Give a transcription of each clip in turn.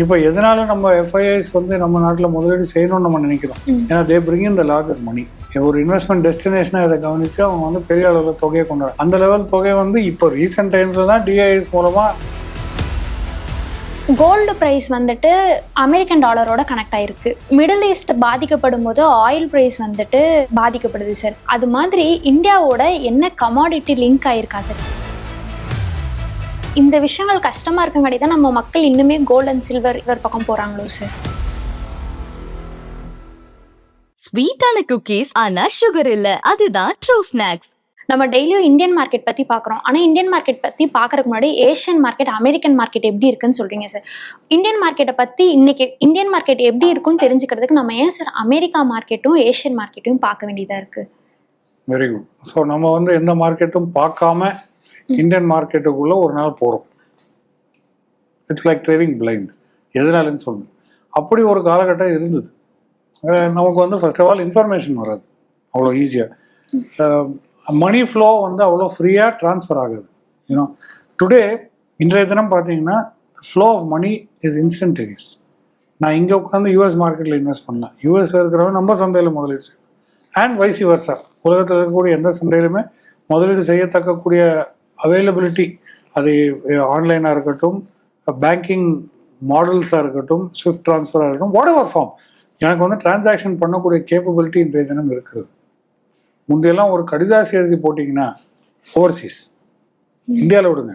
இப்போ எதனால நம்ம எஃப்ஐஐஸ் வந்து நம்ம நாட்டில் முதலீடு செய்யணும்னு நம்ம நினைக்கிறோம். ஏன்னா they bring in the larger மணி. ஒரு இன்வெஸ்ட்மெண்ட் டெஸ்டினேஷனை இதை கவனித்து அவங்க வந்து பெரிய அளவில் தொகையை கொண்டாடு. அந்த லெவல் தொகை வந்து இப்போ ரீசெண்ட் டைம்ஸில் தான் டிஐஎஸ் மூலமாக கோல்டு ப்ரைஸ் வந்துட்டு அமெரிக்கன் டாலரோட கனெக்ட் ஆயிருக்கு. மிடில் ஈஸ்ட் பாதிக்கப்படும் போது ஆயில் ப்ரைஸ் வந்துட்டு பாதிக்கப்படுது சார். அது மாதிரி இந்தியாவோட என்ன கமாடிட்டி லிங்க் ஆயிருக்கா சார்? இந்த விஷயங்கள் கஷ்டமா இருக்கங்காட்டி தான் நம்ம மக்கள் இன்னுமே கோல்ட் அண்ட் சில்வர் இவர் பக்கம் போறாங்களோ சார். ஸ்வீட்டான குக்கீஸ் ஆனா சுகர் இல்ல, அதுதான் ட்ரூ ஸ்நாக்ஸ். நம்ம டெய்லியும் இந்தியன் மார்க்கெட் பத்தி பாக்குறோம். ஆனா இந்தியன் மார்க்கெட் பத்தி பாக்குறதுக்கு முன்னாடி ஏஷியன் மார்க்கெட், அமெரிக்கன் மார்க்கெட் எப்படி இருக்குன்னு சொல்றீங்க சார். இந்தியன் மார்க்கெட்டை பத்தி இன்னைக்கு இந்தியன் மார்க்கெட் எப்படி இருக்குன்னு தெரிஞ்சுக்கிறதுக்கு நம்ம ஏன் சார் அமெரிக்கா மார்க்கெட்டும் ஏஷியன் மார்க்கெட்டையும் பார்க்க வேண்டியதா இருக்கு? Very good. ஸோ நம்ம வந்து எந்த மார்க்கெட்டும் பார்க்காம இந்தியன் மார்க்கெட்டுக்குள்ள ஒரு நாள் போகிறோம். It's like driving blind. எதனாலன்னு சொல்லுங்க. அப்படி ஒரு காலகட்டம் இருந்தது. நமக்கு வந்து ஃபர்ஸ்ட் ஆஃப் ஆல் இன்ஃபர்மேஷன் வராது அவ்வளோ ஈஸியாக. மணி ஃப்ளோ வந்து அவ்வளோ ஃப்ரீயாக ட்ரான்ஸ்ஃபர் ஆகுது. யூனோ டுடே இன்றைய தினம் பார்த்தீங்கன்னா flow of money is instantaneous. நான் இங்கே உட்காந்து யூஎஸ் மார்க்கெட்டில் இன்வெஸ்ட் பண்ணலாம். யூஎஸ்ல இருக்கிறவங்க நம்ம சந்தையில் முதலீடு செய்யணும். அண்ட் வைசி வர்சா. உலகத்தில் இருக்கக்கூடிய எந்த சந்தையிலுமே முதலீடு செய்யத்தக்கக்கூடிய அவைலபிலிட்டி, அது ஆன்லைனாக இருக்கட்டும், பேங்கிங் மாடல்ஸாக இருக்கட்டும், ஸ்விஃப்ட் ட்ரான்ஸ்ஃபராக இருக்கட்டும், வாட் எவர் ஃபார்ம், எனக்கு வந்து டிரான்சாக்ஷன் பண்ணக்கூடிய கேப்பபிலிட்டி இன்றைய தினம் இருக்கிறது. முந்தையெல்லாம் ஒரு கடிதாசி எழுதி போட்டிங்கன்னா ஓவர்சீஸ், இந்தியாவில் விடுங்க,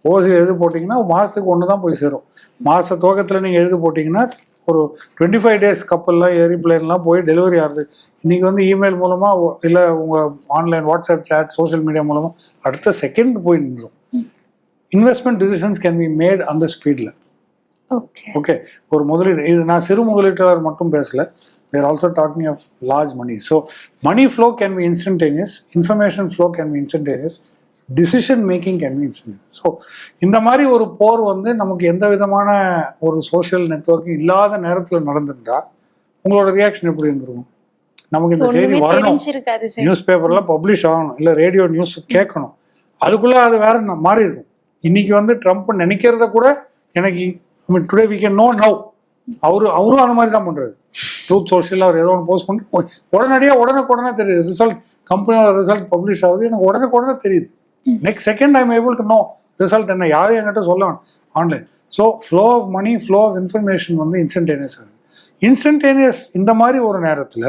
ஓவர்சீஸ் எழுதி போட்டிங்கன்னா மாதத்துக்கு ஒன்று தான் போய் சேரும். மாத துவக்கத்தில் நீங்கள் எழுதி போட்டிங்கன்னா ஒரு 25 days கப்பல்லாம் ஏரோப்ளேன்லாம் போய் டெலிவரி ஆகுது. இன்றைக்கி வந்து இமெயில் மூலமாக இல்லை உங்கள் online WhatsApp chat social media மூலமாக அடுத்த செகண்ட் போய் நின்றுடும். Investment decisions can be made அந்த ஸ்பீடில். ஓகே, ஒரு முதலீடு, இது நான் சிறு முதலீட்டாளர் மட்டும் பேசலை, we are also talking of large money. So money flow can be instantaneous, information flow can be instantaneous, decision making can be instantaneous. So இந்த மாதிரி ஒரு போர் வந்து நமக்கு எந்த விதமான ஒரு சோஷியல் நெட்வொர்க்கிங் இல்லாத நேரத்தில் நடந்திருந்தா உங்களோட ரியாக்ஷன் எப்படி இருந்திருக்கும்? நமக்கு இந்த செய்தி வரணும், நியூஸ் பேப்பர்லாம் பப்ளிஷ் ஆகணும், இல்லை ரேடியோ நியூஸ் கேட்கணும், அதுக்குள்ளே அது வேற மாறி இருக்கும். இன்னைக்கு வந்து ட்ரம்ப் நினைக்கிறத கூட எனக்கு today we can know now. அவரும் அந்த மாதிரி தான் பண்ணுறாரு. ட்ரூத் சோஷியல் அவர் ஏதோ ஒன்று போஸ்ட் பண்ணி உடனடியாக உடனே தெரியுது. ரிசல்ட், கம்பெனியோட ரிசல்ட் பப்ளிஷ் ஆகுது, எனக்கு உடனே தெரியுது. Next second I am able to know result என்ன, யாரும் என்கிட்ட சொல்ல online. So flow of money, flow of information வந்து இன்ஸ்டன்டேனியஸ் ஆகுது. இன்ஸ்டன்டேனியஸ் இந்த மாதிரி ஒரு நேரத்தில்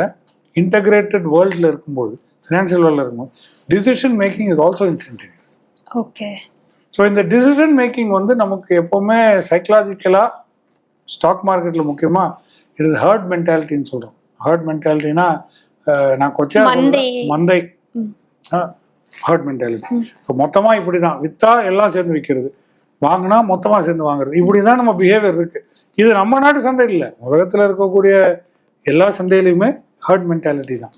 இன்டகிரேட்டட் வேர்ல்டில் இருக்கும்போது, ஃபினான்ஷியல் வேர்ல்டில் இருக்கும்போது, decision making is also instantaneous. Okay. So இந்த டிசிஷன் மேக்கிங் வந்து நமக்கு எப்போவுமே சைக்கலாஜிக்கலாக ஸ்டாக் மார்க்கெட்டில் முக்கியமாக இட் இஸ் ஹர்ட் மென்டாலிட்டின்னு சொல்கிறோம். ஹர்ட் மென்டாலிட்டினா நான் கொச்சா மந்தை ஹர்ட் மென்டாலிட்டி. ஸோ மொத்தமாக இப்படி தான் விற்றா எல்லாம் சேர்ந்து விற்கிறது, வாங்கினா மொத்தமாக சேர்ந்து வாங்குறது, இப்படி தான் நம்ம பிஹேவியர் இருக்குது. இது நம்ம நாட்டு சந்தை இல்லை, உலகத்தில் இருக்கக்கூடிய எல்லா சந்தையிலையுமே ஹர்ட் மென்டாலிட்டி தான்.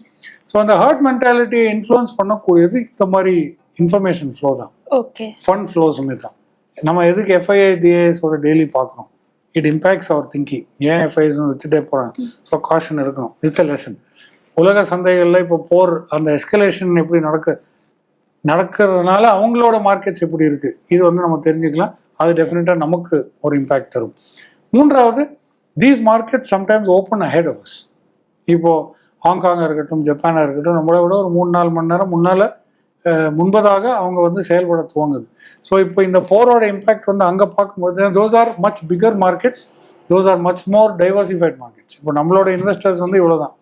ஸோ அந்த ஹர்ட் மென்டாலிட்டியை இன்ஃப்ளூயன்ஸ் பண்ணக்கூடியது இந்த மாதிரி இன்ஃபர்மேஷன் ஃப்ளோ தான். ஓகே. ஃபண்ட் ஃப்ளோஸுமே தான். நம்ம எதுக்கு எஃப்ஐஐ டிஏஎஸோட டெய்லி பார்க்குறோம்? It impacts our thinking. ஏன் எஃப்ஐஐஸ் வச்சுட்டே போகிறாங்க? ஸோ காஷன் இருக்கணும். It's a lesson. உலக சந்தைகளில் இப்போ போர், அந்த எஸ்கலேஷன் எப்படி நடக்கிறதுனால அவங்களோட மார்க்கெட்ஸ் எப்படி இருக்குது, இது வந்து நம்ம தெரிஞ்சுக்கலாம். அது டெஃபினட்டாக நமக்கு ஒரு இம்பேக்ட் தரும். மூன்றாவது, these market sometimes open ahead of us. இப்போது ஹாங்காங்காக இருக்கட்டும், ஜப்பானாக இருக்கட்டும், நம்மளை விட ஒரு 3-4 மணி நேரம் முன்பதாக அவங்க வந்து செயல்பட துவங்குது. ஸோ இப்போ இந்த போரோட இம்பேக்ட் வந்து அங்கே பார்க்கும்போது those are much bigger markets, those are much more diversified markets. இப்போ நம்மளோட இன்வெஸ்டர்ஸ் வந்து இவ்வளோ தான்,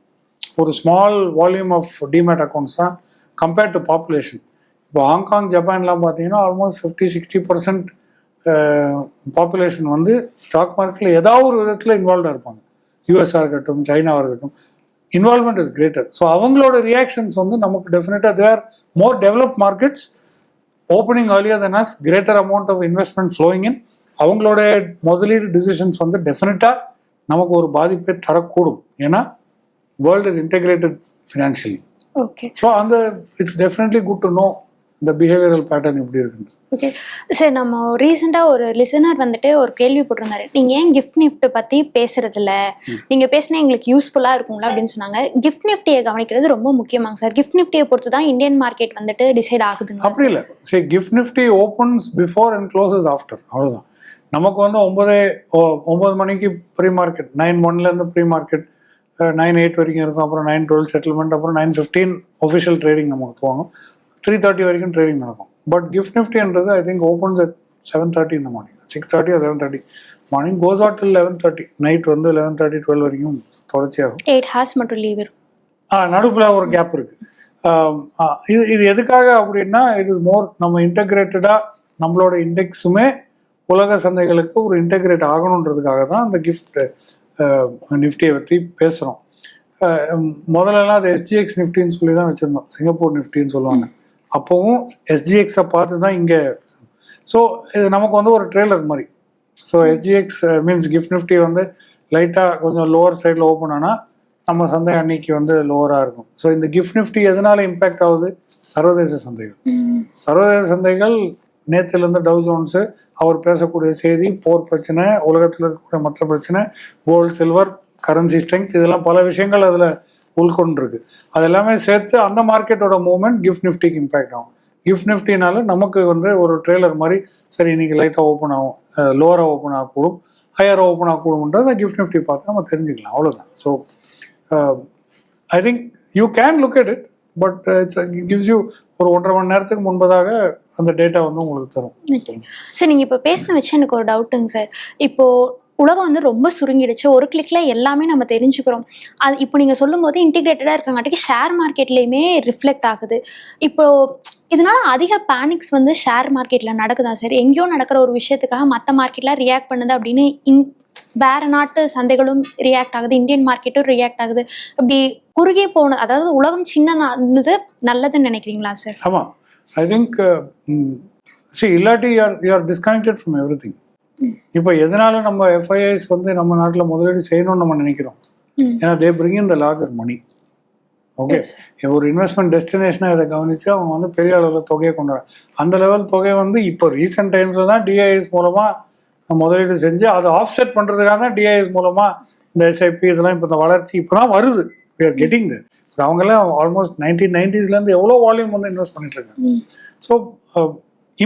ஒரு small volume of demat accounts தான் கம்பேர்ட் டு பாப்புலேஷன். இப்போ ஹாங்காங், ஜப்பான்லாம் பார்த்தீங்கன்னா ஆல்மோஸ்ட் 50-60% பாப்புலேஷன் வந்து ஸ்டாக் மார்க்கெட்டில் ஏதாவது ஒரு விதத்தில் இன்வால்வ்டாக இருப்பாங்க. யூஎஸ்ஆ இருக்கட்டும், சைனாவாக இருக்கட்டும், இன்வால்மெண்ட் இஸ் கிரேட்டர். ஸோ அவங்களோட ரியாக்ஷன்ஸ் வந்து நமக்கு டெஃபினட்டாக they are more developed markets opening earlier than us, greater amount of investment flowing in. அவங்களோட முதலீடு டிசிஷன்ஸ் வந்து டெஃபினட்டாக நமக்கு ஒரு பாதிப்பை தரக்கூடும். ஏன்னா world is integrated financially. Okay. So அந்த it's definitely good to know இந்த பிஹேவியரல் பேட்டர்ன் எப்படி இருக்குன்னு. ஓகே சார், நம்ம ரீசெண்டாக ஒரு லிசனர் வந்துட்டு ஒரு கேள்வி போட்டிருந்தாரு, நீங்கள் ஏன் கிஃப்ட் நிஃப்ட் பற்றி பேசுறதில்ல, நீங்கள் பேசினா எங்களுக்கு யூஸ்ஃபுல்லாக இருக்குங்களா அப்படின்னு சொன்னாங்க. கிஃப்ட் நிஃப்டியை கவனிக்கிறது ரொம்ப முக்கியமாங்க சார். கிஃப்ட் நிஃப்டியை பொறுத்து தான் இந்தியன் மார்க்கெட் வந்துட்டு டிசைட் ஆகுதுங்க. அப்படி இல்லை, சரி, gift Nifty opens before and closes after, அவ்வளோதான். நமக்கு வந்து 9 மணிக்கு ப்ரீ மார்க்கெட், 9:01 ப்ரீ மார்க்கெட், 9:08 வரைக்கும் இருக்கும். அப்புறம் 9:12 செட்டில்மெண்ட், அப்புறம் 9:15 ஒஃபிஷியல் ட்ரேடிங் நமக்கு போவாங்க. 3:30 வரைக்கும் ட்ரேடிங் நடக்கும். பட் கிஃப்ட் நிஃப்டின்றது ஐ திங்க் ஓப்பன்ஸ் அட் 7:30 இந்த morning, 6:30 or 7:30 morning, goes out till 11:30 night வந்து 11:30 12 வரைக்கும் தொடர்ச்சியாகும். 8 ஹார்ஸ் மட்டும் லீவ் இருக்கும். நடுப்புல ஒரு கேப் இருக்கு. இது எதுக்காக அப்படின்னா, இது மோர் நம்ம இன்டகிரேட்டடா நம்மளோட இண்டெக்ஸுமே உலக சந்தைகளுக்கு ஒரு இன்டகிரேட் ஆகணுன்றதுக்காக தான் அந்த கிஃப்ட் நிஃப்டியை பற்றி பேசுகிறோம். முதல்லலாம் அது எஸ்ஜிஎக்ஸ் நிஃப்டின்னு சொல்லி தான் வச்சுருந்தோம், சிங்கப்பூர் நிஃப்டின்னு சொல்லுவாங்க. அப்போவும் எஸ்ஜிஎக்ஸை பார்த்து தான் இங்கே. ஸோ இது நமக்கு வந்து ஒரு ட்ரெய்லர் மாதிரி. So SGX means gift Nifty வந்து லைட்டாக கொஞ்சம் லோவர் சைடில் ஓப்பன் ஆனால் நம்ம சந்தை அன்னைக்கு வந்து லோவராக இருக்கும். ஸோ இந்த கிஃப்ட் நிஃப்டி எதனால இம்பேக்ட் ஆகுது? சர்வதேச சந்தைகள். சர்வதேச சந்தைகள் நேற்றுலேருந்து டவ் ஜோன்ஸு அவர் பேசக்கூடிய செய்தி, போர் பிரச்சனை, உலகத்தில் இருக்கக்கூடிய மற்ற பிரச்சனை, கோல்டு, சில்வர், கரன்சி ஸ்ட்ரென்த், இதெல்லாம் பல விஷயங்கள் அதில் உள்கொண்டிருக்கு. அது எல்லாமே சேர்த்து அந்த மார்க்கெட்டோட மூவ்மெண்ட் கிஃப்ட் நிஃப்டிக்கு இம்பேக்ட் ஆகும். கிஃப்ட் நிஃப்டினால நமக்கு வந்து ஒரு ட்ரெய்லர் மாதிரி, சரி இன்னைக்கு லைட்டாக ஓப்பன் ஆகும், லோவராக ஓப்பன் ஆகக்கூடும், ஹையராக ஓப்பன் ஆகக்கூடும்ன்றது அந்த கிஃப்ட் நிஃப்டி பார்த்து நம்ம தெரிஞ்சுக்கலாம், அவ்வளோதான். So I think you can look at it, but gives you ஒரு 1.5 மணி நேரத்துக்கு முன்பதாக அந்த டேட்டா வந்து உங்களுக்கு தரும். சார் நீங்கள் இப்போ பேசின வச்சு எனக்கு ஒரு டவுட்டுங்க சார். இப்போ உலகம் வந்து ரொம்ப சுருங்கிடுச்சு, ஒரு கிளிக்ல எல்லாமே நம்ம தெரிஞ்சுக்கிறோம். அது இப்போ நீங்கள் சொல்லும் போது இன்டிகிரேட்டடாக இருக்கங்காட்டிக்கு ஷேர் மார்க்கெட்லேயுமே ரிஃப்ளெக்ட் ஆகுது. இப்போ இதனால அதிக பேனிக்ஸ் வந்து ஷேர் மார்க்கெட்டில் நடக்குதா சார்? எங்கேயோ நடக்கிற ஒரு விஷயத்துக்காக மற்ற மார்க்கெட்லாம் ரியாக்ட் பண்ணுது அப்படின்னு வேற நாட்டு சந்தைகளும் ரியாக்ட் ஆகுது, இந்தியன் மார்க்கெட்டும் ரியாக்ட் ஆகுது. அப்படி குறுகே போன, அதாவது உலகம் சின்னது நல்லதுன்னு நினைக்கிறீங்களா சார்? ஆமாம், ஐ திங்க் இல்லாட்டி you are disconnected from everything. இப்போ எதனால நம்ம எஃப்ஐஐஸ் வந்து நம்ம நாட்டில் முதலீடு செய்யணும்னு நம்ம நினைக்கிறோம்? ஏன்னா they bring in the larger money. Okay, ஒரு இன்வெஸ்ட்மெண்ட் டெஸ்டினேஷனாக இதை கவனித்து அவங்க வந்து பெரிய அளவில் தொகையை கொண்டு வராங்க. அந்த லெவல் தொகை வந்து இப்போ ரீசெண்ட் டைம்ஸில் தான் டிஐஎஸ் மூலமாக முதலீடு செஞ்சு அதை ஆஃப்செட் பண்ணுறதுக்காக தான் டிஐஎஸ் மூலமாக இந்த எஸ்ஐபி இதெல்லாம் இப்போ இந்த வளர்ச்சி இப்போ தான் வருது. We are getting the. அவங்கெல்லாம் ஆல்மோஸ்ட் 1990s எவ்வளோ வால்யூம் வந்து இன்வெஸ்ட் பண்ணிட்டு இருக்காங்க. ஸோ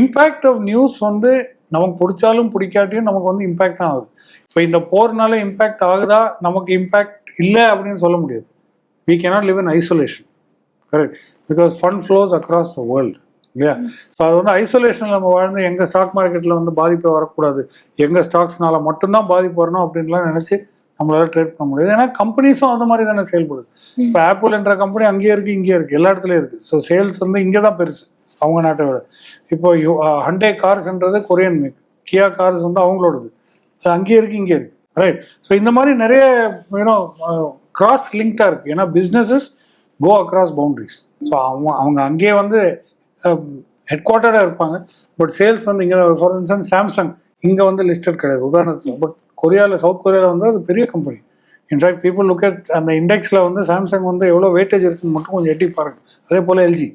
இம்பேக்ட் ஆஃப் நியூஸ் வந்து நமக்கு பிடிச்சாலும் பிடிக்காட்டியும் நமக்கு வந்து இம்பேக்ட் தான் ஆகுது. இப்போ இந்த போர்னால இம்பேக்ட் ஆகுதா, நமக்கு இம்பேக்ட் இல்லை அப்படின்னு சொல்ல முடியாது. We cannot live in isolation, correct? Because fund flows across the world, இல்லையா? ஸோ அது வந்து ஐசோலேஷனில் நம்ம வாழ்ந்து எங்கள் ஸ்டாக் மார்க்கெட்டில் வந்து பாதிப்பு வரக்கூடாது, எங்கள் ஸ்டாக்ஸ்னால மட்டும்தான் பாதிப்பு வரணும் அப்படின்லாம் நினச்சி நம்மளால ட்ரேட் பண்ண முடியாது. ஏன்னா கம்பெனிஸும் அந்த மாதிரி தானே செயல்படுது. இப்போ ஆப்பிள் என்ற கம்பெனி அங்கேயே இருக்குது, இங்கேயே இருக்குது, எல்லா இடத்துலையும் இருக்குது. ஸோ சேல்ஸ் வந்து இங்கே தான் பெருசு அவங்க நாட்டை விட. இப்போ ஹண்டே கார்ஸ்ன்றது கொரியன் மேக், கியா கார்ஸ் வந்து அவங்களோடது, அது அங்கேயே இருக்குது, இங்கே இருக்குது, ரைட்? ஸோ இந்த மாதிரி நிறைய கிராஸ் லிங்க்டாக இருக்குது. ஏன்னா பிஸ்னஸஸ் கோ அக்ராஸ் பவுண்ட்ரிஸ். ஸோ அவங்க அங்கேயே வந்து ஹெட் குவார்ட்டராக இருப்பாங்க, பட் சேல்ஸ் வந்து இங்கே. ஃபார் இன்ஸ்டன்ஸ் சாம்சங் இங்கே வந்து லிஸ்டட் கிடையாது உதாரணத்துக்கு, பட் கொரியாவில், சவுத் கொரியாவில் வந்து அது பெரிய company. In fact people look at அந்த இண்டெக்ஸில் வந்து சாம்சங் வந்து எவ்வளோ வெயிட்டேஜ் இருக்குன்னு மட்டும் கொஞ்சம் எட்டி பாருங்க. அதே போல் எல்ஜி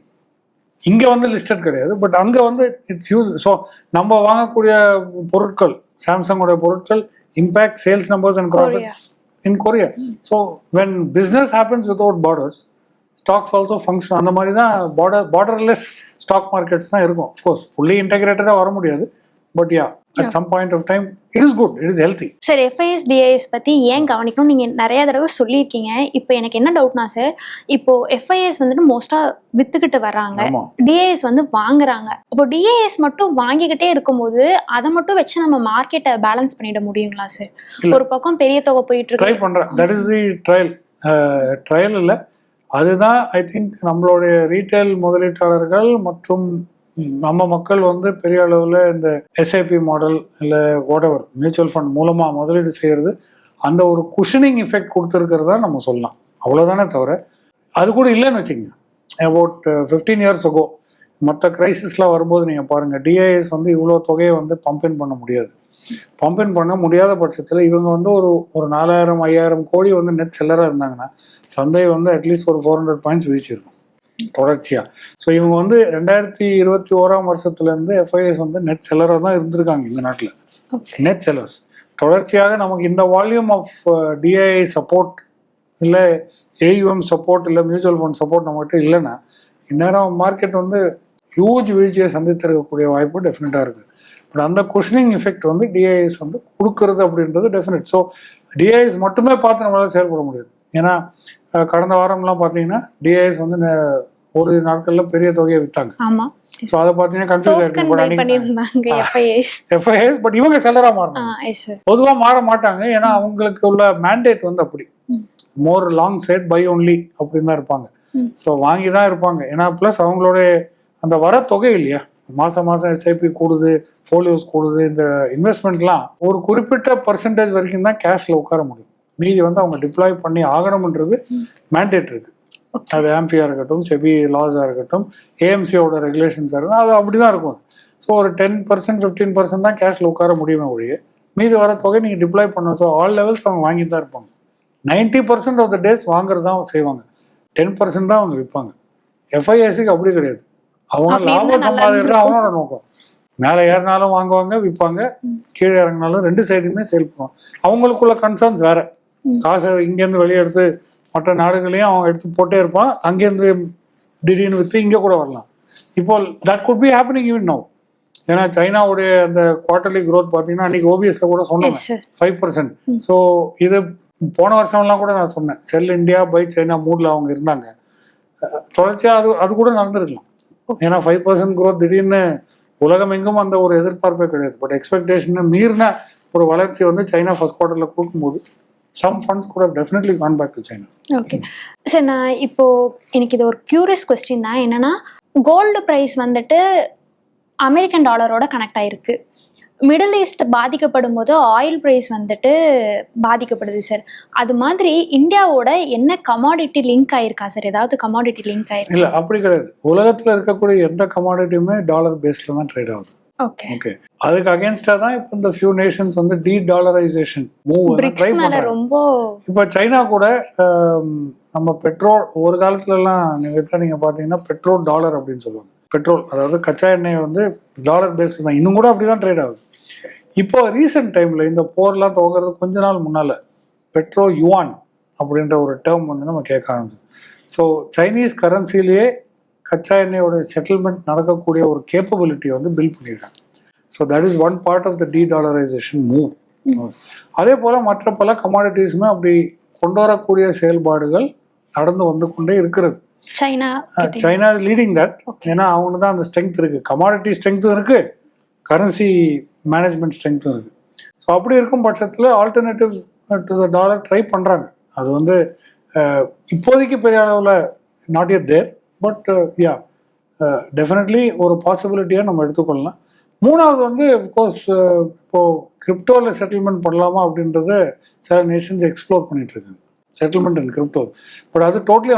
இங்கே வந்து லிஸ்டட் கிடையாது, பட் அங்கே வந்து இட்ஸ் யூஸ். ஸோ நம்ம வாங்கக்கூடிய பொருட்கள், சாம்சங்கோட பொருட்கள் impact sales numbers and profits in Korea. So when business happens without borders, stocks also function. அந்த மாதிரி தான் borderless stock markets தான் இருக்கும். Of course fully integrated வர முடியாது, but yeah, at some point of time it is good, it is healthy. Sir FIs DIS பற்றி ஏன் கவனிக்கணும் நீங்கள் நிறைய தடவை சொல்லியிருக்கீங்க. இப்போ எனக்கு என்ன டவுட்னா சார், இப்போ எஃப்ஐஎஸ் வந்துட்டு மோஸ்ட்டாக வித்துக்கிட்டு வர்றாங்க, டிஐஎஸ் வந்து வாங்குறாங்க. இப்போ டிஐஎஸ் மட்டும் வாங்கிக்கிட்டே இருக்கும்போது அதை மட்டும் வச்சு நம்ம மார்க்கெட்டை பேலன்ஸ் பண்ணிட முடியுங்களா சார்? ஒரு பக்கம் பெரிய தொகை போயிட்டு இருக்கு, ட்ரை பண்ணுறேன். தட் இஸ் தி ட்ரையல் இல்லை, அதுதான் ஐ திங்க் நம்மளுடைய ரீட்டைல் முதலீட்டாளர்கள் மற்றும் நம்ம மக்கள் வந்து பெரிய அளவில் இந்த எஸ்ஐபி மாடல் இல்லை வாட்எவர் மியூச்சுவல் ஃபண்ட் மூலமாக முதலீடு செய்கிறது அந்த ஒரு குஷனிங் எஃபெக்ட் கொடுத்துருக்கிறதா நம்ம சொல்லலாம். அவ்வளோதானே தவிர அது கூட இல்லைன்னு வச்சுக்கோங்க. அபவுட் 15 years ago மற்ற கிரைசிஸ்லாம் வரும்போது நீங்கள் பாருங்கள், டிஐஎஸ் வந்து இவ்வளோ தொகையை வந்து பம்பின் பண்ண முடியாது. பம்பின் பண்ண முடியாத பட்சத்தில் இவங்க வந்து ஒரு 4000-5000 கோடி வந்து நெட் செல்லராக இருந்தாங்கன்னா சந்தை வந்து அட்லீஸ்ட் ஒரு 400 பாயிண்ட்ஸ் வீழ்ச்சிருக்கும் தொடர்ச்சியாக. ஸோ இவங்க வந்து 2021 வருஷத்துலேருந்து எஃப்ஐஎஸ் வந்து நெட் செல்லராக தான் இருந்திருக்காங்க இந்த நாட்டில். நெட் செல்லர்ஸ் தொடர்ச்சியாக நமக்கு இந்த வால்யூம் ஆஃப் டிஐஐ சப்போர்ட் இல்லை ஏயுஎம் சப்போர்ட் இல்லை மியூச்சுவல் ஃபண்ட் சப்போர்ட் நம்மகிட்ட இல்லைன்னா இந்நேரம் மார்க்கெட் வந்து ஹியூஜ் வீழ்ச்சியை சந்தித்திருக்கக்கூடிய வாய்ப்பு டெஃபினட்டாக இருக்குது. பட் அந்த குஷனிங் எஃபெக்ட் வந்து டிஐஎஸ் வந்து கொடுக்கறது அப்படின்றது டெஃபினட். ஸோ டிஐஎஸ் மட்டுமே பார்த்து நம்மளால செயல்பட முடியாது. ஏன்னா கடந்த வாரம்லாம் பார்த்தீங்கன்னா டிஐஎஸ் வந்து ஒரு நாட்களில் பெரிய தொகையை விற்றாங்க. ஆமா. ஸோ அதை பார்த்தீங்கன்னா கன்ஃபியூஸ் பண்ணிருந்தாங்க எஃப்ஐஎஸ். பட் இவங்க செல்லராக மாறினாங்க. பொதுவாக மாற மாட்டாங்க, ஏன்னா அவங்களுக்கு உள்ள மேண்டேட் வந்து அப்படி மோர் லாங் சைட் பை ஒன்லி அப்படின்னு தான் இருப்பாங்க. ஸோ வாங்கி தான் இருப்பாங்க. ஏன்னா ப்ளஸ் அவங்களோட அந்த வர தொகை இல்லையா, மாதம் எஸ்ஐபி கூடுது, ஃபோலியோஸ் கூடுது, இந்த இன்வெஸ்ட்மெண்ட்லாம் ஒரு குறிப்பிட்ட பர்சன்டேஜ் வரைக்கும் தான் கேஷில் உட்கார முடியும். மீதி வந்து அவங்க டிப்ளாய் பண்ணி ஆகணும்ன்றது மேண்டேட் இருக்கு. அது ஆம்பியா இருக்கட்டும், செபி லாஸாக இருக்கட்டும், ஏஎம்சியோட ரெகுலேஷன்ஸாக இருக்கட்டும், அது அப்படி தான் இருக்கும். ஸோ ஒரு 10% 15% தான் கேஷில் உட்கார முடியுமே ஒழிய மீதி வர தொகை நீங்கள் டிப்ளாய் பண்ணணும். ஸோ ஆல் லெவல்ஸ் அவங்க வாங்கிட்டு தான் இருப்பாங்க. 90% ஆஃப் த டேஸ் வாங்குறது தான் செய்வாங்க, 10% தான் அவங்க விற்பாங்க. எஃப்ஐஎஸ்க்கு அப்படி கிடையாது. அவங்க லாபம் சம்பாதிக்கிறது அவனோட நோக்கம். மேலே ஏறினாலும் வாங்குவாங்க, விற்பாங்க, கீழே இறங்கினாலும் ரெண்டு சைடுமே சேல் பண்ணுவாங்க. அவங்களுக்குள்ள கன்சர்ன்ஸ் வேற. காசை இங்கேருந்து வெளியே எடுத்து மற்ற நாடுகளையும் அவன் எடுத்து போட்டே இருப்பான், அங்கேருந்து திடீர்னு விற்று இங்கே கூட வரலாம். இப்போ that could be happening even now. ஏன்னா சைனாவுடைய அந்த குவார்டர்லி க்ரோத் பார்த்தீங்கன்னா அன்னைக்கு ஓபிஎஸ்ல கூட சொன்னாங்க 5%. ஸோ இது போன வருஷம்லாம் கூட நான் சொன்னேன், செல் இந்தியா பை சைனா மூட்ல அவங்க இருந்தாங்க. தொடர்ச்சியாக அது கூட நடந்திருக்கலாம். ஏன்னா 5% க்ரோத் திடீர்னு உலகம் எங்கும் அந்த ஒரு எதிர்பார்ப்பே கிடையாது. பட் எக்ஸ்பெக்டேஷன் மீறின ஒரு வளர்ச்சி வந்து சைனா ஃபர்ஸ்ட் குவார்டர்ல கொடுக்கும்போது some funds could have definitely gone back to China. Okay sir, நான் இப்போ எனக்கு இது ஒரு கியூரியஸ் கொஸ்டின் தான். என்னன்னா கோல்டு ப்ரைஸ் வந்துட்டு அமெரிக்கன் டாலரோட கனெக்ட் ஆயிருக்கு. மிடில் ஈஸ்ட் பாதிக்கப்படும் போது ஆயில் ப்ரைஸ் வந்துட்டு பாதிக்கப்படுது சார். அது மாதிரி இந்தியாவோட என்ன கமாடிட்டி லிங்க் ஆயிருக்கா சார்? ஏதாவது கமாடிட்டி லிங்க் ஆயிருக்கு? இல்லை, அப்படி கிடையாது. உலகத்தில் இருக்கக்கூடிய எந்த கமாடிட்டியுமே டாலர் பேஸ்ல தான் ட்ரேட் ஆகுது. ஓகே, அதுக்கு அகைன்ஸ்டா தான் இப்போ இந்த ஃபியூ நேஷன்ஸ் வந்து டி டாலரைசேஷன் மூவ் ட்ரை பண்றாங்க. இப்போ சைனா கூட நம்ம பெட்ரோல் ஒரு காலத்துலலாம் நீங்க பார்த்தீங்கன்னா பெட்ரோல் டாலர் அப்படின்னு சொல்லுவாங்க. பெட்ரோல் அதாவது கச்சா எண்ணெய் வந்து டாலர் பேஸ்ல தான் இன்னும் கூட அப்படிதான் ட்ரேட் ஆகுது. இப்போ ரீசெண்ட் டைம்ல இந்த போர்லாம் துவங்கிறது கொஞ்ச நாள் முன்னால பெட்ரோ யுவான் அப்படின்ற ஒரு டேர்ம் வந்து நம்ம கேட்க ஆரம்பிச்சோம். ஸோ சைனீஸ் கரன்சிலேயே கச்சா எண்ணெயோட செட்டில்மெண்ட் நடக்கக்கூடிய ஒரு கேப்பபிலிட்டி வந்து பில்ட் பண்ணியிருக்காங்க. So that is one part of the de dollarisation move. அதே போல் மற்ற பல கமாடிட்டிஸுமே அப்படி கொண்டு வரக்கூடிய செயல்பாடுகள் நடந்து வந்து கொண்டே இருக்கிறது. China is leading that. ஏன்னா அவங்களுக்கு தான் அந்த ஸ்ட்ரென்த் இருக்குது, கமாடிட்டி ஸ்ட்ரென்த்தும் இருக்குது, கரன்சி மேனேஜ்மெண்ட் ஸ்ட்ரென்த்தும் இருக்குது. ஸோ அப்படி இருக்கும் பட்சத்தில் alternative to the dollar try பண்ணுறாங்க. அது வந்து இப்போதைக்கு பெரிய அளவில் not yet there, but yeah definitely ஒரு பாசிபிலிட்டியாக நம்ம எடுத்துக்கொள்ளலாம். மூணாவது வந்து அஃப்கோர்ஸ் இப்போது கிரிப்டோவில் செட்டில்மெண்ட் பண்ணலாமா அப்படின்றத சில நேஷன்ஸ் எக்ஸ்ப்ளோர் பண்ணிட்டு இருக்காங்க, செட்டில்மெண்ட் இன் கிரிப்டோ. பட் அது டோட்டலி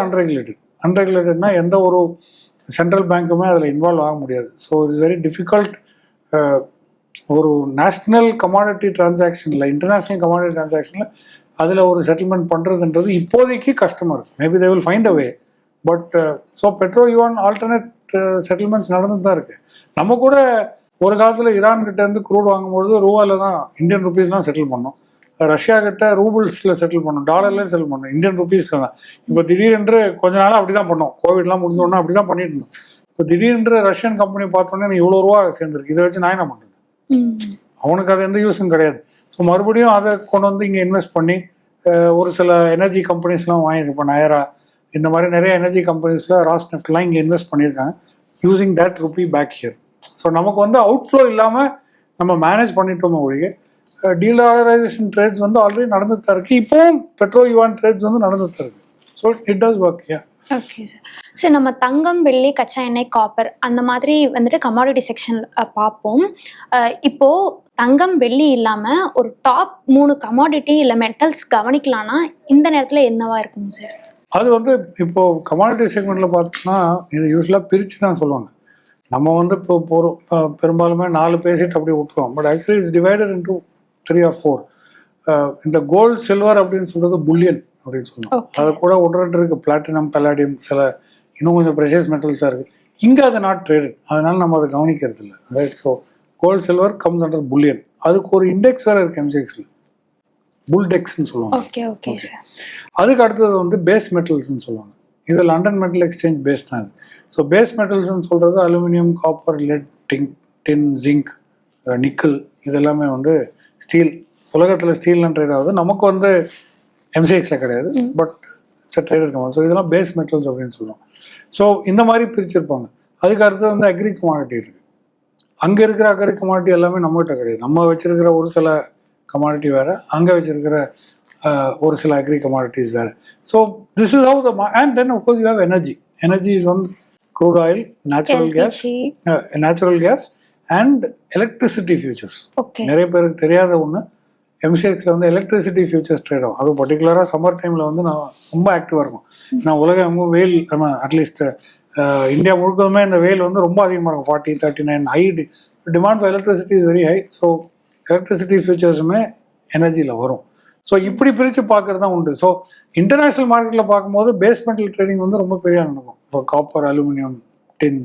அன்ரெகுலேட்டட்னா எந்த ஒரு சென்ட்ரல் பேங்க்குமே அதில் இன்வால்வ் ஆக முடியாது. So it's very difficult. ஒரு நேஷ்னல் கமாடிட்டி டிரான்சாக்ஷனில், இன்டர்நேஷ்னல் கமாடிட்டி டிரான்சாக்ஷனில் அதில் ஒரு செட்டில்மெண்ட் பண்ணுறதுன்றது இப்போதைக்கு கஷ்டமாக இருக்குது. Maybe they will find a way. But so petro yuan alternate settlements நடந்துட்டு தான் இருக்குது. நம்ம கூட ஒரு காலத்தில் ஈரான் கிட்ட இருந்து க்ரூட் வாங்கும்பொழுது ரூபாயில் தான், இந்தியன் ருபீஸ்லாம் செட்டில் பண்ணோம். ரஷ்யா கிட்ட ரூபிள்ஸில் செட்டில் பண்ணோம், டாலர்லேயும் செட்டில் பண்ணோம், இந்தியன் ருபீஸில் தான். இப்போ திடீரென்று கொஞ்ச நாளாக அப்படி தான் பண்ணோம், கோவிட்லாம் முடிஞ்சோன்னா அப்படி தான் பண்ணிட்டு இருந்தோம். இப்போ திடீரென்று ரஷ்யன் கம்பெனி பார்த்தோன்னே எனக்கு இவ்வளோ ரூபா சேர்ந்துருக்கு, இதை வச்சு நான் என்ன பண்ணுறது? அவனுக்கு அது எந்த யூஸும் கிடையாது. ஸோ மறுபடியும் அதை கொண்டு வந்து இங்கே இன்வெஸ்ட் பண்ணி ஒரு சில எனர்ஜி கம்பெனிஸ்லாம் வாங்கியிருக்கு. இப்போ நயரா இந்த மாதிரி நிறைய எனர்ஜி கம்பெனிஸில் ராஸ்நெஃப்ட்லாம் இங்கே இன்வெஸ்ட் பண்ணியிருக்காங்க using that rupee back here. So நமக்கு வந்து அவுட்ஃப்ளோ இல்லாமல் நம்ம மேனேஜ் பண்ணிட்டோம் ஒழிய டீலாலரைசேஷன் ட்ரேட்ஸ் வந்து ஆல்ரெடி நடந்துட்டு தான் இருக்குது. இப்போவும் பெட்ரோ யுவான் ட்ரேட்ஸ் வந்து நடந்துட்டு தான் இருக்குது. So it does work. Okay sir. Sir, நம்ம தங்கம், வெள்ளி, கச்சா எண்ணெய், காப்பர் அந்த மாதிரி வந்துட்டு கமாடிட்டி செக்ஷன் பார்ப்போம். இப்போ தங்கம், வெள்ளி இல்லாமல் ஒரு டாப் 3 கமாடிட்டி இல்லை மெட்டல்ஸ் கவனிக்கலாம்னா இந்த நேரத்தில் என்னவா இருக்கும் சார்? அது வந்து இப்போ கமாடிட்டி செக்மெண்ட்ல பார்த்தோம்னா இது யூஸ்வலாக பிரித்து தான் சொல்லுவாங்க. நம்ம வந்து இப்போ பெரும்பாலுமே 4 பேசிட்டு அப்படியே விட்டுருவோம். But actually it's divided into 3 or 4. இந்த சில்வர் அப்படின்னு சொல்றது புல்லியன் அப்படின்னு சொல்லுவோம். அது கூட 1-2 இருக்கு, பிளாட்டினம், பல்லாடியம், சில இன்னும் கொஞ்சம் ப்ரெஷியஸ் மெட்டல்ஸாக இருக்குது. இங்கே அது நாட் ட்ரேடட், அதனால நம்ம அதை கவனிக்கிறது இல்லை. Right. So gold silver comes under bullion. அதுக்கு ஒரு இண்டெக்ஸ் வேறு இருக்குது எம்சிஎக்ஸில், புல்டெக்ஸ்ன்னு சொல்லுவாங்க. அதுக்கு அடுத்தது வந்து பேஸ் மெட்டல்ஸ்ன்னு சொல்லுவாங்க. இது லண்டன் மெட்டல் எக்ஸ்சேஞ்ச் பேஸ் தான். ஸோ பேஸ் மெட்டல்ஸ்ன்னு சொல்கிறது அலுமினியம், காப்பர், லெட், டின், ஜிங்க், நிக்கல், இதெல்லாமே வந்து ஸ்டீல். உலகத்தில் ஸ்டீல்லாம் ட்ரேட் ஆகுது. நமக்கு வந்து எம்சிஎக்ஸில் கிடையாது, பட் இட்ஸ் ட்ரேட் இருக்கும். ஸோ இதெல்லாம் பேஸ் மெட்டல்ஸ் அப்படின்னு சொல்லுவோம். ஸோ இந்த மாதிரி பிரிச்சிருப்பாங்க. அதுக்கு அடுத்து வந்து அக்ரி கமாடிட்டி இருக்குது. அங்கே இருக்கிற அக்ரி கமாடிட்டி எல்லாமே நம்மகிட்ட கிடையாது. நம்ம வச்சிருக்கிற ஒரு சில கமாடிட்டி வேறு, அங்கே வச்சிருக்கிற ஒரு சில அக்ரி கமாடிட்டிஸ் வேறு. So this is how the and then of course you have energy. Energy is one crude oil, natural gas and electricity futures. நிறைய பேருக்கு தெரியாத ஒன்று, எம்சிஎக்ஸில் வந்து எலக்ட்ரிசிட்டி ஃபியூச்சர்ஸ் ட்ரேட் ஆகும். அது பர்டிகுலராக சம்மர் டைமில் வந்து நான் ரொம்ப ஆக்டிவாக இருக்கும். நான் உலகம் வெயில், நம்ம அட்லீஸ்ட் இந்தியா முழுக்கதுமே இந்த வெயில் வந்து ரொம்ப அதிகமாக இருக்கும். 40, 39 high demand for electricity is very high. So electricity ஃபியூச்சர்ஸுமே எனர்ஜியில் வரும். ஸோ இப்படி பிரித்து பார்க்குறது தான் உண்டு. ஸோ இன்டர்நேஷ்னல் மார்க்கெட்டில் பார்க்கும்போது பேஸ் மெட்டல் ட்ரேடிங் வந்து ரொம்ப பெரிய நடக்கும். இப்போ காப்பர், அலுமினியம், டின்,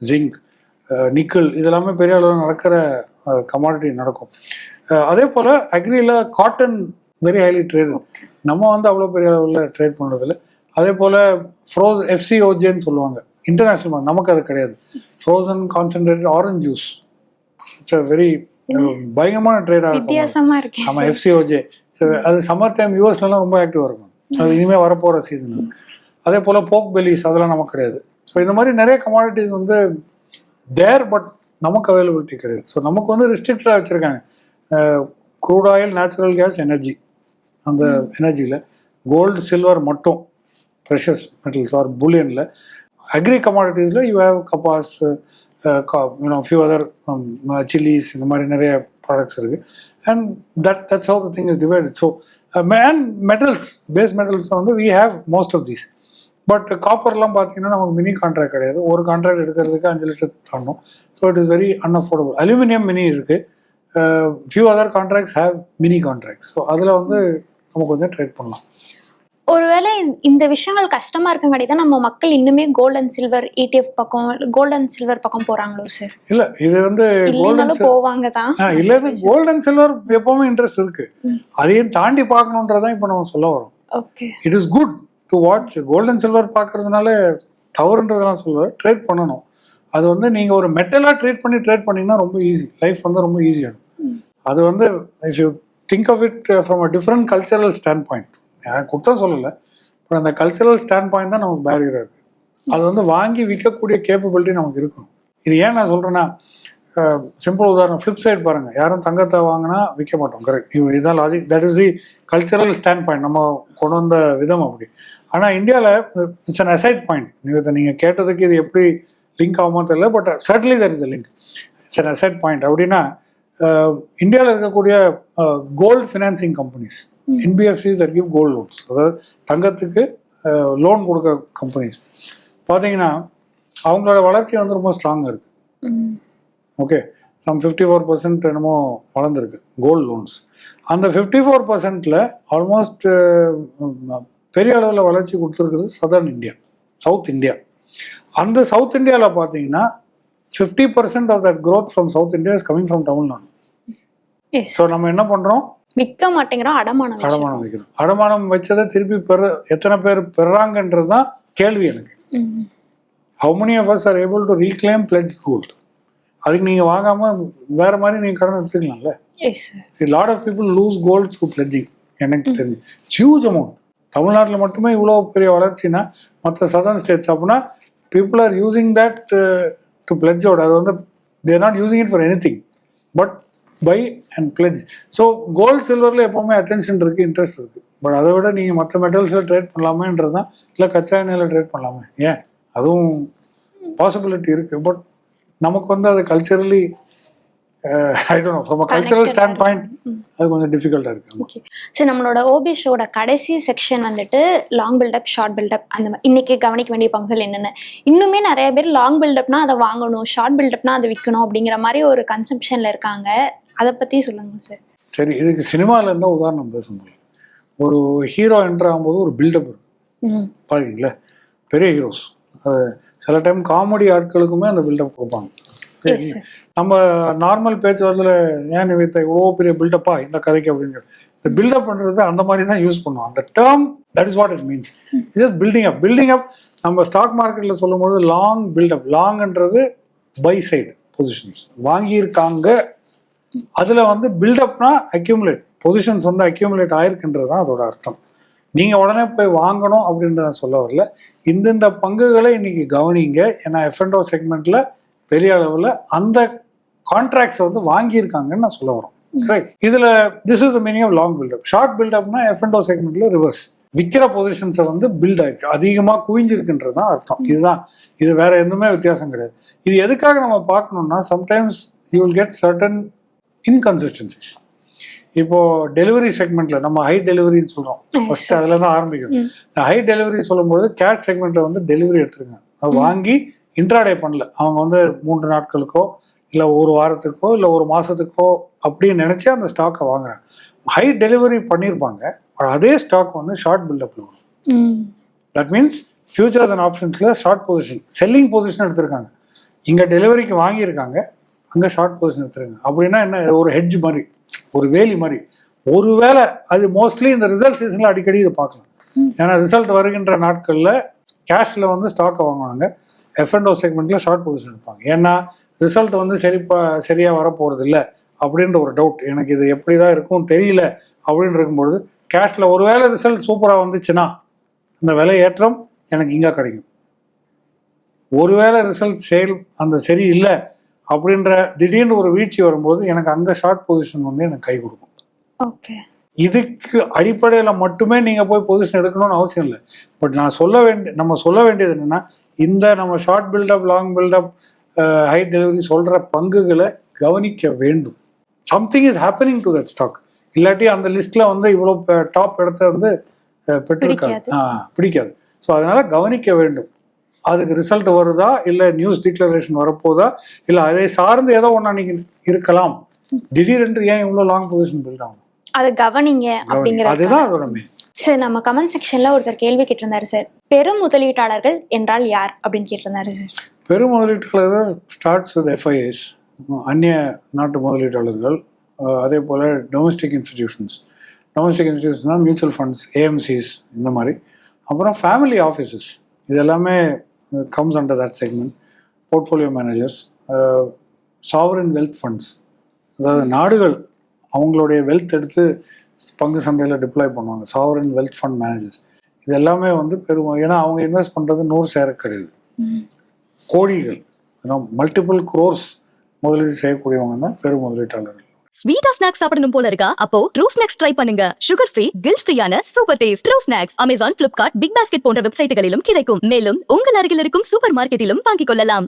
ஜிங்க், நிக்கல், இதெல்லாமே பெரிய அளவில் நடக்கிற கமாடிட்டி நடக்கும். அதே போல் அக்ரியில் காட்டன் வெரி ஹைலி ட்ரேடு. நம்ம வந்து அவ்வளோ பெரிய அளவில் ட்ரேட் பண்ணுறதில்ல. அதே போல் FCOJன்னு சொல்லுவாங்க இன்டர்நேஷ்னல் மார்க்கெட். நமக்கு அது கிடையாது. Frozen concentrated orange juice, it's a very பயங்கரமான ட்ரேடாக இருக்கும். ஆமாம், FCOJ. ஸோ அது சம்மர் டைம் யூஎஸ்லாம் ரொம்ப ஆக்டிவாக இருக்கும். அது இனிமேல் வரப்போகிற சீசன். அதே போல் போக் பெலிஸ், அதெல்லாம் நமக்கு கிடையாது. ஸோ இந்த மாதிரி நிறைய கமாடிட்டிஸ் வந்து தேர், பட் நமக்கு அவைலபிலிட்டி கிடையாது. ஸோ நமக்கு வந்து ரெஸ்ட்ரிக்டாக வச்சுருக்காங்க. Crude oil, natural gas, energy. அந்த எனர்ஜியில் கோல்டு, சில்வர் மட்டும் ப்ரெஷஸ் மெட்டல்ஸ் ஆர் புல்லியனில். அக்ரி கமாடிட்டிஸில் you have kapas, few other chillies, இந்த மாதிரி நிறைய ப்ராடக்ட்ஸ் இருக்குது. And that's how the thing is divided. So and metals, base metals வந்து we have most of these. But காப்பர்லாம் பார்த்தீங்கன்னா நமக்கு மினி கான்ட்ராக்ட் கிடையாது. ஒரு கான்ட்ராக்ட் எடுக்கிறதுக்கு 5 லட்சத்துக்கு தாண்டும். So it is very unaffordable. Aluminium mini இருக்குது. Few other contracts have mini contracts. So அதில் வந்து நம்ம கொஞ்சம் ட்ரேட் பண்ணலாம். ஒருவேளை இந்த விஷயங்கள் கஷ்டமா இருக்கங்காட்டி தான் நம்ம மக்கள் இன்னுமே கோல்ட் அண்ட் சில்வர் ETF பக்கம், கோல்ட் அண்ட் சில்வர் பக்கம் போறாங்களோ சார்? இல்ல, இது வந்து கோல்டன் போவாங்க தான். இல்ல, இது கோல்ட் அண்ட் சில்வர் எப்பவுமே இன்ட்ரெஸ்ட் இருக்கு. அதையும் தாண்டி பார்க்கணுன்றதான் இப்போ நம்ம சொல்ல வரோம். Okay, it is good to watch. Gold and silver பார்க்கறதுனால தவறுன்றதெல்லாம் சொல்லுவேன். ட்ரேட் பண்ணணும். அது வந்து நீங்க ஒரு மெட்டலா ட்ரேட் பண்ணீங்கன்னா ரொம்ப ஈஸி. லைஃப் வந்து ரொம்ப ஈஸியாகும். அது வந்து if you think of it from a different cultural standpoint, எனக்கு குற்றம் சொல்லலை, பட் அந்த கல்ச்சரல் ஸ்டாண்ட் பாயிண்ட் தான் நமக்கு பேரியராக இருக்குது. அது வந்து வாங்கி விற்கக்கூடிய கேப்பபிலிட்டி நமக்கு இருக்கணும். இது ஏன் நான் சொல்கிறேன்னா, சிம்பிள் உதாரணம், ஃப்ளிப் சைட் பாருங்கள். யாரும் தங்கத்தை வாங்கினா விற்க மாட்டோம். கரெக்ட், இதுதான் logic. That is the cultural stand point, நம்ம கொண்டு வந்த விதம் அப்படி. ஆனால் இந்தியாவில் இட்ஸ் அன் அசைட் பாயிண்ட். நீங்கள் கேட்டதுக்கு இது எப்படி லிங்க் ஆகுமோ தெரியல, but surely that is a link. It's an aside point. அப்படின்னா இந்தியாவில் இருக்கக்கூடிய gold financing companies, NBFCs that give gold loans, அதாவது தங்கத்துக்கு லோன் கொடுக்குற கம்பெனிஸ் பார்த்தீங்கன்னா அவங்களோட வளர்ச்சி வந்து ரொம்ப ஸ்ட்ராங்காக இருக்குது. ஓகே, சம் 54% என்னமோ வளர்ந்துருக்கு கோல்டு லோன்ஸ். அந்த 54%ல் ஆல்மோஸ்ட் பெரிய அளவில் வளர்ச்சி கொடுத்துருக்குது சதர்ன் இந்தியா, சவுத் இந்தியா. அந்த சவுத் இந்தியாவில் பார்த்தீங்கன்னா 50% of that growth from south India is coming from Tamil Nadu. ஸோ நம்ம என்ன பண்ணுறோம், விற்க மாட்டேங்கிறோம், அடமானம் வைக்கிறோம். அடமானம் வச்சதை திருப்பி எத்தனை பேர் பெறாங்கன்றது தான் கேள்வி எனக்கு. How many of us are able to reclaim pledge gold? அதுக்கு நீங்கள் வாங்காமல் வேற மாதிரி நீங்கள் கடன் எடுத்துக்கலாம்ல. Lot of people lose gold through பிளட்ஜிங். எனக்கு தெரிஞ்சு ஹியூஜ் அமௌண்ட். தமிழ்நாட்டில் மட்டுமே இவ்வளோ பெரிய வளர்ச்சினா மற்ற சதர்ன் ஸ்டேட்ஸ் அப்படின்னா people are using that to pledge out. அது வந்து they're not using it for anything but buy and pledge. So gold சில்வரில் எப்போவுமே அட்டென்ஷன் இருக்குது, இன்ட்ரெஸ்ட் இருக்குது. பட் அதை விட நீங்கள் மற்ற மெட்டல்ஸில் ட்ரேட் பண்ணலாமேன்றது தான். இல்லை கச்சா எண்ணெயில் ட்ரேட் பண்ணலாமே, ஏன் அதுவும் பாசிபிலிட்டி இருக்குது. பட் நமக்கு வந்து அது culturally I don't know, from a cultural stand point அது கொஞ்சம் டிஃபிகல்ட்டாக இருக்குது. ஓகே, ஸோ நம்மளோட ஓபி ஷோட கடைசி செக்ஷன் வந்துட்டு லாங் பில்டப், ஷார்ட் பில்டப், அந்த மாதிரி இன்னைக்கு கவனிக்க வேண்டிய பங்குகள் என்னென்ன. இன்னுமே நிறைய பேர் லாங் பில்டப்னா அதை வாங்கணும், ஷார்ட் பில்டப்னா அதை விற்கணும் அப்படிங்கிற மாதிரி ஒரு கன்செப்ஷனில் இருக்காங்க. அதை பற்றி சொல்லுங்க சார். சரி, இதுக்கு சினிமாவில் இருந்தால் உதாரணம் பேச முடியும். ஒரு ஹீரோ என்ட்ரு ஆகும்போது ஒரு பில்டப் இருக்கு பாத்தீங்களா, பெரிய ஹீரோஸ். சில டைம் காமெடி ஆட்களுக்குமே அந்த பில்டப் கொடுப்பாங்க. நம்ம நார்மல் பேச்சுவார்த்தையில் ஏன் நிவித்த இவ்வளோ பெரிய பில்டப்பா இந்த கதைக்கு அப்படின்னு இந்த பில்டப் பண்ணுறது அந்த மாதிரி தான் யூஸ் பண்ணுவோம். அந்த term that is what it means. It's building up. Building up நம்ம ஸ்டாக் மார்க்கெட்டில் சொல்லும்போது லாங் பில்டப், லாங்ன்றது பை சைடு பொசிஷன்ஸ் வாங்கியிருக்காங்க அதில் வந்து பில்டப்னா அக்யூமுலேட் பொசிஷன்ஸ் வந்து அக்யூமுலேட் ஆயிருக்குன்றது தான் அதோட அர்த்தம். நீங்கள் உடனே போய் வாங்கணும் அப்படின்றத சொல்ல வரல. இந்தந்த பங்குகளை இன்னைக்கு கவனிங்க. ஏன்னா F&O செக்மெண்ட்ல பெரிய அளவில் அந்த கான்ட்ராக்ட்ஸை வந்து வாங்கியிருக்காங்கன்னு நான் சொல்ல வரோம். கரெக்ட். இதில் this is the meaning of long buildup. Short பில்டப்னா F&O செக்மெண்ட்ல ரிவர்ஸ், விற்கிற பொசிஷன்ஸை வந்து பில்ட் ஆயிருக்கு, அதிகமாக குவிஞ்சிருக்குன்றது தான் அர்த்தம். இதுதான், இது வேற எதுவுமே வித்தியாசம் கிடையாது. இது எதுக்காக நம்ம பார்க்கணும்னா, sometimes you will get certain inconsistencies. இப்போ டெலிவரி செக்மெண்ட்ல நம்ம ஹை டெலிவரின்னு சொல்றோம், ஃபர்ஸ்ட் அதுல தான் ஆரம்பிக்கும். ஹை டெலிவரி சொல்லும்போது கேஷ் செக்மெண்ட்ல வந்து டெலிவரி எடுத்துருங்க, அது வாங்கி இன்ட்ராடே பண்ணல, அவங்க வந்து 3 நாட்களுக்கோ இல்லை ஒரு வாரத்துக்கோ இல்லை ஒரு மாசத்துக்கோ அப்படின்னு நினைச்சு அந்த ஸ்டாக்கை வாங்குறாங்க. ஹை டெலிவரி பண்ணியிருப்பாங்க, அதே ஸ்டாக் வந்து ஷார்ட் பில்டப்ல வரும். தட் மீன்ஸ் ஃபியூச்சர்ஸ் அண்ட் ஆப்ஷன்ஸ்ல ஷார்ட் பொசிஷன், செல்லிங் பொசிஷன் எடுத்திருக்காங்க. இங்க டெலிவரிக்கு வாங்கியிருக்காங்க, அங்க ஷார்ட் பொசிஷன் எடுத்திருக்காங்க. அப்படின்னா என்ன, ஒரு ஹெட்ஜ் மாதிரி, ஒரு வேலி மாதிரி. ஒருவேளை அது மோஸ்ட்லி இந்த ரிசல்ட் சீசன்ல அடிக்கடி இதை பார்க்கலாம். ஏன்னா ரிசல்ட் வருகின்ற நாட்கள்ல கேஷ்ல வந்து ஸ்டாக்கை வாங்குவாங்க, F&O செக்மெண்ட்ல ஷார்ட் பொசிஷன் எடுப்பாங்க. ஏன்னா ரிசல்ட் வந்து சரியா வரப்போறது இல்லை அப்படின்ற ஒரு டவுட், எனக்கு இது எப்படிதான் இருக்கும் தெரியல அப்படின்னு இருக்கும்பொழுது கேஷ்ல ஒருவேளை ரிசல்ட் சூப்பரா வந்துச்சுன்னா அந்த விலை ஏற்றம் எனக்கு இங்க கிடைக்கும். ஒருவேளை ரிசல்ட் சேல் அந்த சரி இல்லை அப்படின்ற திடீர்னு ஒரு வீழ்ச்சி வரும்போது எனக்கு அங்க ஷார்ட் பொசிஷன் வந்து எனக்கு கை கொடுக்கும். ஓகே, இதுக்கு அடிப்படையில மட்டுமே நீங்க போய் பொசிஷன் எடுக்கணும்னு அவசியம் இல்லை. பட் நான் நம்ம சொல்ல வேண்டியது என்னன்னா, இந்த நம்ம short buildup, long buildup, high delivery சொல்ற பங்குகளை கவனிக்க வேண்டும். Something is happening to that stock. இல்லாட்டி அந்த லிஸ்ட்ல வந்து இவ்வளவு டாப் இடத்த வந்து பெற்றிருக்காது, பிடிக்காது. ஸோ அதனால கவனிக்க வேண்டும். அதுக்கு ரிசல்ட் வருதா, இல்லை நியூஸ் டிக்ளரேஷன் வரப்போதா, இல்லை அதை சார்ந்து ஏதோ ஒன்று அன்னைக்கு இருக்கலாம். திடீரென்று ஏன் இவ்வளோ லாங் பொசிஷன் பில்ட் ஆகும், அதை கவனிங்க அப்படிங்கிறது அதுதான் அதோட மெயின். சார், நம்ம கமெண்ட் செக்ஷன்ல ஒருத்தர் கேள்வி கேட்டிருந்தாரு சார், பெரும் முதலீட்டாளர்கள் என்றால் யார் அப்படின்னு கேட்டிருந்தாரு சார். பெரும் முதலீட்டாளர்கள் ஸ்டார்ட்ஸ் வித் FIIs, அந்நிய நாட்டு முதலீட்டாளர்கள். அதே போல் domestic institutions mutual funds, AMCs இந்த மாதிரி. அப்புறம் ஃபேமிலி ஆஃபீஸஸ், இது எல்லாமே comes under that segment. Portfolio managers, sovereign wealth funds, அதாவது நாடுகள் அவங்களுடைய வெல்த் எடுத்து பங்கு சந்தையில் டிப்ளாய் பண்ணுவாங்க, சாவரின் வெல்த் ஃபண்ட் மேனேஜர்ஸ். இது எல்லாமே வந்து ஏன்னா அவங்க இன்வெஸ்ட் பண்ணுறது 100 ஷேர் கிடையாது, கோடிகள், மல்டிபிள் க்ரோர்ஸ் முதலீடு செய்யக்கூடியவங்க தான் பெரும் முதலீட்டாளர்கள். ஸ்வீட்டா ஸ்நாக்ஸ் சாப்பிடணும் போல இருக்கா? அப்போ ட்ரூ ஸ்நாக்ஸ் ட்ரை பண்ணுங்க. சுகர் ஃப்ரீ, கில்ட் ஃப்ரீயான super taste True Snacks Amazon, Flipkart, BigBasket போன்ற வெப்சைட்டுகளிலும் கிடைக்கும். மேலும் உங்கள் அருகில் இருக்கும் சூப்பர் மார்க்கெட்டிலும் வாங்கிக் கொள்ளலாம்.